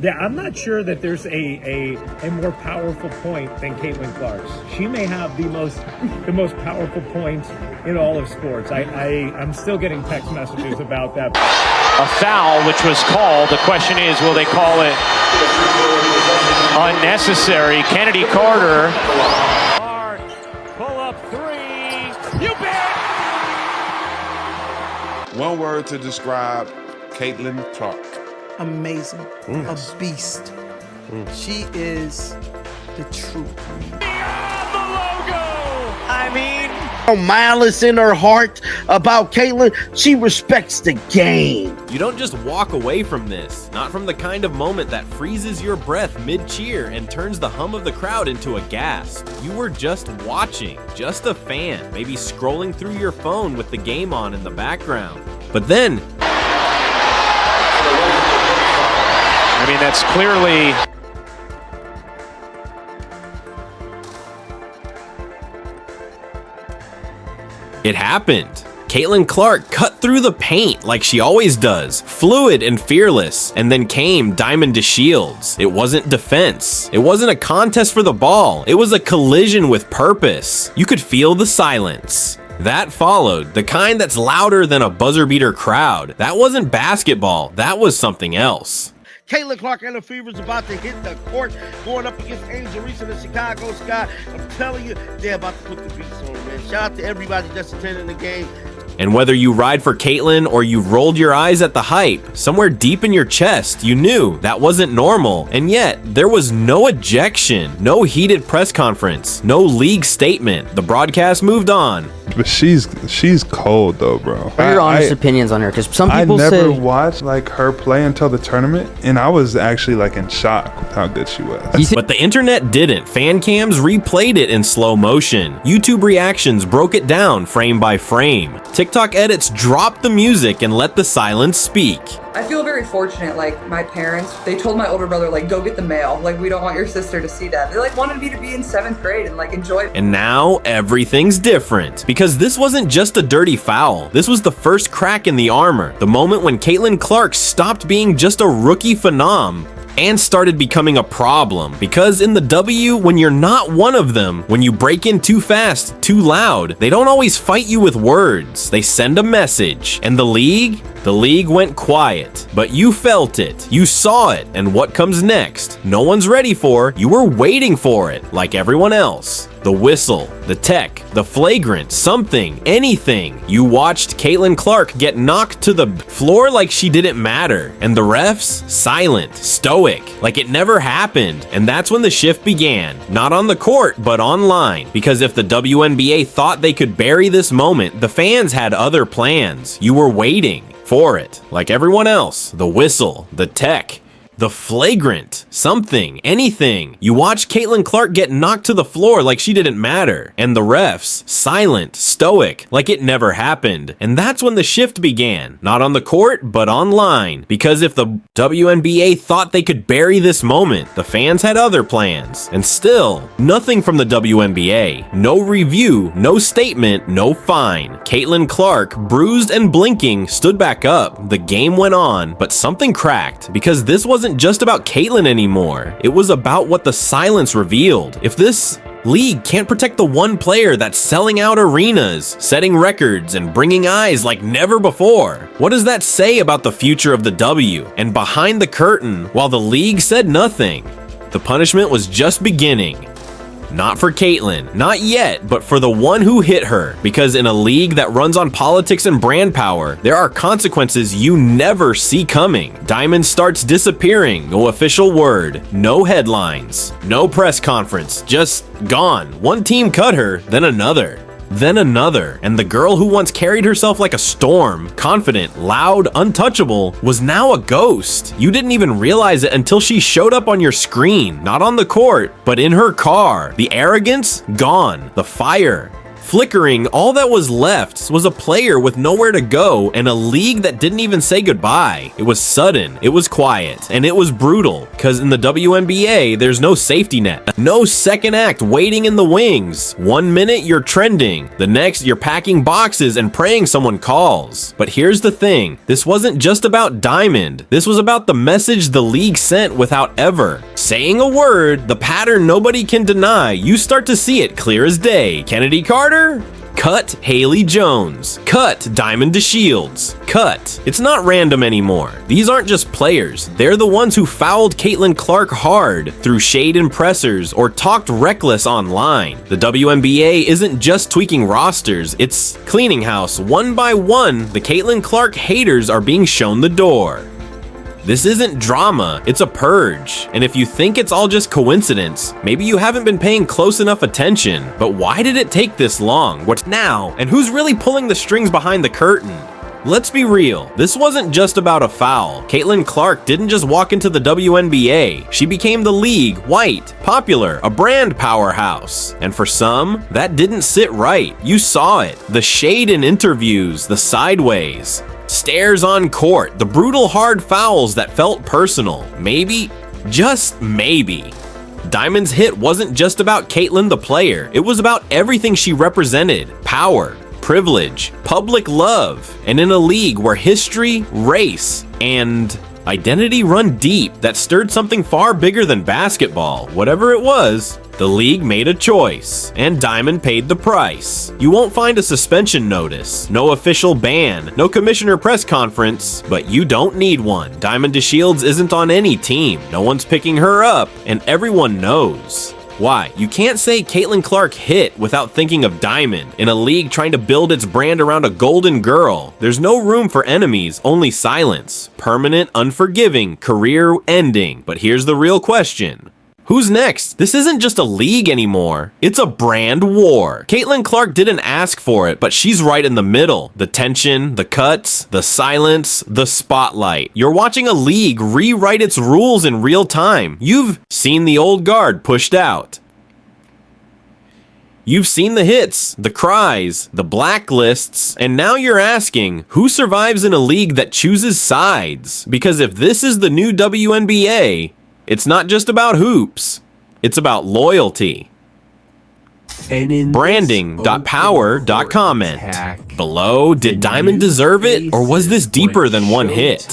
Yeah, I'm not sure that there's a more powerful point than Caitlin Clark's. She may have the most powerful point in all of sports. I'm still getting text messages about that. A foul, which was called. The question is, will they call it unnecessary? Kennedy Carter. Pull up three. You bet. One word to describe Caitlin Clark. Amazing. A beast. She is the truth. Beyond the logo. I mean, no malice in her heart about Caitlin. She respects the game. You don't just walk away from this, not from the kind of moment that freezes your breath mid-cheer and turns the hum of the crowd into a gasp. You were just watching, just a fan, maybe scrolling through your phone with the game on in the background. But then, I mean, that's clearly... it happened. Caitlin Clark cut through the paint like she always does, fluid and fearless, and then came Diamond DeShields. It wasn't defense. It wasn't a contest for the ball. It was a collision with purpose. You could feel the silence. That followed, the kind that's louder than a buzzer beater crowd. That wasn't basketball. That was something else. Caitlin Clark and the Fever's about to hit the court, going up against Angel Reese and the Chicago Sky. I'm telling you, they're about to put the beats on, man. Shout out to everybody that's attending the game. And whether you ride for Caitlin or you rolled your eyes at the hype, somewhere deep in your chest, you knew that wasn't normal. And yet, there was no ejection, no heated press conference, no league statement. The broadcast moved on. But she's cold though, bro. What are your honest opinions on her? Because some people I never say watched like her play until the tournament, and I was actually like in shock with how good she was. But the internet didn't. Fan cams replayed it in slow motion. YouTube reactions broke it down frame by frame. TikTok edits dropped the music and let the silence speak. I feel very fortunate. Like, my parents, they told my older brother, like, go get the mail. Like, we don't want your sister to see that. They like wanted me to be in 7th grade and like enjoy it. And now everything's different because this wasn't just a dirty foul. This was the first crack in the armor. The moment when Caitlin Clark stopped being just a rookie phenom and started becoming a problem. Because in the W, when you're not one of them, when you break in too fast, too loud, they don't always fight you with words. They send a message. And the league went quiet. But you felt it. You saw it. And what comes next? No one's ready for. You were waiting for it, like everyone else. The whistle, the tech, the flagrant, something, anything. You watched Caitlin Clark get knocked to the floor like she didn't matter. And the refs, silent, stoic, like it never happened. And that's when the shift began. Not on the court, but online. Because if the WNBA thought they could bury this moment, the fans had other plans. You were waiting for it, like everyone else. The whistle, the tech, the flagrant, something, anything. You watch Caitlin Clark get knocked to the floor like she didn't matter. And the refs, silent, stoic, like it never happened. And that's when the shift began. Not on the court, but online. Because if the WNBA thought they could bury this moment, the fans had other plans. And still, nothing from the WNBA. No review, no statement, no fine. Caitlin Clark, bruised and blinking, stood back up. The game went on, but something cracked. Because this wasn't just about Caitlin anymore. It was about what the silence revealed. If this league can't protect the one player that's selling out arenas, setting records, and bringing eyes like never before, what does that say about the future of the W? And behind the curtain, while the league said nothing, the punishment was just beginning. Not for Caitlin, not yet, but for the one who hit her. Because in a league that runs on politics and brand power, there are consequences you never see coming. Diamond starts disappearing, no official word, no headlines, no press conference, just gone. One team cut her, then another. And the girl who once carried herself like a storm, confident, loud, untouchable, was now a ghost. You didn't even realize it until she showed up on your screen, not on the court, but in her car. The arrogance, gone. The fire, Flickering, all that was left was a player with nowhere to go and a league that didn't even say goodbye. It was sudden, it was quiet, and it was brutal, because in the WNBA, there's no safety net. No second act waiting in the wings. 1 minute, you're trending. The next, you're packing boxes and praying someone calls. But here's the thing, this wasn't just about Diamond. This was about the message the league sent without ever saying a word, the pattern nobody can deny. You start to see it clear as day. Kennedy Carter? Cut Haley Jones. Cut Diamond DeShields. Cut. It's not random anymore. These aren't just players. They're the ones who fouled Caitlin Clark hard, threw shade in pressers, or talked reckless online. The WNBA isn't just tweaking rosters, it's cleaning house. One by one, the Caitlin Clark haters are being shown the door. This isn't drama, it's a purge. And if you think it's all just coincidence, maybe you haven't been paying close enough attention. But why did it take this long? What now? And who's really pulling the strings behind the curtain? Let's be real, this wasn't just about a foul. Caitlin Clark didn't just walk into the WNBA. She became the league, white, popular, a brand powerhouse. And for some, that didn't sit right. You saw it. The shade in interviews, the sideways, stares on court, the brutal hard fouls that felt personal. Maybe, just maybe, Diamond's hit wasn't just about Caitlin the player. It was about everything she represented. Power, privilege, public love, and in a league where history, race, and identity run deep that stirred something far bigger than basketball. Whatever it was, the league made a choice, and Diamond paid the price. You won't find a suspension notice, no official ban, no commissioner press conference, but you don't need one. Diamond DeShields isn't on any team. No one's picking her up, and everyone knows. Why? You can't say Caitlin Clark hit without thinking of Diamond. In a league trying to build its brand around a golden girl, there's no room for enemies, only silence. Permanent, unforgiving, career ending. But here's the real question. Who's next? This isn't just a league anymore. It's a brand war. Caitlin Clark didn't ask for it, but she's right in the middle. The tension, the cuts, the silence, the spotlight. You're watching a league rewrite its rules in real time. You've seen the old guard pushed out. You've seen the hits, the cries, the blacklists, and now you're asking, who survives in a league that chooses sides? Because if this is the new WNBA, it's not just about hoops, it's about loyalty. Branding.power.comment. Below, did Diamond deserve it, or was this deeper than one hit?